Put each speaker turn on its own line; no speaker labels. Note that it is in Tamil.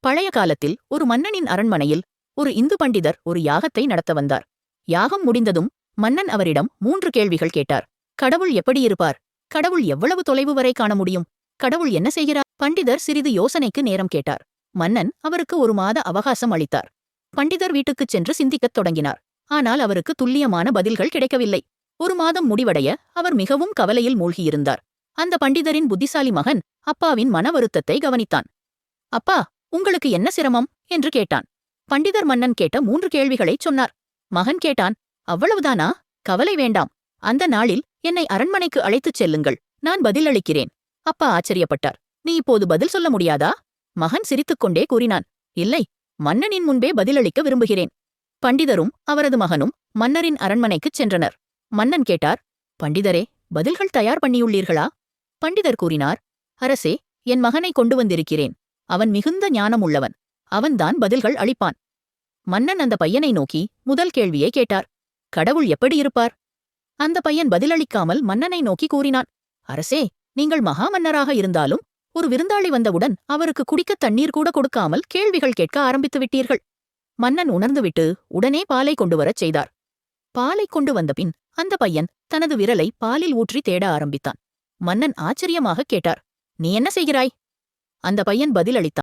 பழைய காலத்தில் ஒரு மன்னனின் அரண்மனையில் ஒரு இந்து பண்டிதர் ஒரு யாகத்தை நடத்த வந்தார். யாகம் முடிந்ததும் மன்னன் அவரிடம் 3 கேள்விகள் கேட்டார். கடவுள் எப்படி இருப்பார்? கடவுள் எவ்வளவு தொலைவு வரை காண முடியும்? கடவுள் என்ன செய்கிறார்? பண்டிதர் சிறிது யோசனைக்கு நேரம் கேட்டார். மன்னன் அவருக்கு 1 மாத அவகாசம் அளித்தார். பண்டிதர் வீட்டுக்குச் சென்று சிந்திக்கத் தொடங்கினார். ஆனால் அவருக்கு துல்லியமான பதில்கள் கிடைக்கவில்லை. 1 மாதம் முடிவடைய அவர் மிகவும் கவலையில் மூழ்கியிருந்தார். அந்த பண்டிதரின் புத்திசாலி மகன் அப்பாவின் மன வருத்தத்தை கவனித்தான். அப்பா, உங்களுக்கு என்ன சிரமம் என்று கேட்டான். பண்டிதர் மன்னன் கேட்ட 3 கேள்விகளைச் சொன்னார். மகன் கேட்டான், அவ்வளவுதானா? கவலை வேண்டாம். அந்த நாளில் என்னை அரண்மனைக்கு அழைத்துச் செல்லுங்கள், நான் பதிலளிக்கிறேன். அப்பா ஆச்சரியப்பட்டார். நீ இப்போது பதில் சொல்ல முடியாதா? மகன் சிரித்துக்கொண்டே கூறினான், இல்லை, மன்னனின் முன்பே பதிலளிக்க விரும்புகிறேன். பண்டிதரும் அவரது மகனும் மன்னரின் அரண்மனைக்குச் சென்றனர். மன்னன் கேட்டார், பண்டிதரே, பதில்கள் தயார் பண்ணியுள்ளீர்களா? பண்டிதர் கூறினார், அரசே, என் மகனை கொண்டு வந்திருக்கிறேன். அவன் மிகுந்த ஞானம் உள்ளவன். அவன்தான் பதில்கள் அளிப்பான். மன்னன் அந்த பையனை நோக்கி முதல் கேள்வியை கேட்டார். கடவுள் எப்படி இருப்பார்? அந்த பையன் பதிலளிக்காமல் மன்னனை நோக்கி கூறினான், அரசே, நீங்கள் மகா மன்னராக இருந்தாலும் ஒரு விருந்தாளி வந்தவுடன் அவருக்கு குடிக்க தண்ணீர் கூட கொடுக்காமல் கேள்விகள் கேட்க ஆரம்பித்து விட்டீர்கள். மன்னன் உணர்ந்துவிட்டு உடனே பாலை கொண்டு வரச் செய்தார். பாலை கொண்டு வந்தபின் அந்த பையன் தனது விரலை பாலில் ஊற்றி தேட ஆரம்பித்தான். மன்னன் ஆச்சரியமாக கேட்டார், நீ என்ன செய்கிறாய்? அந்த பையன் பதிலளித்தான்,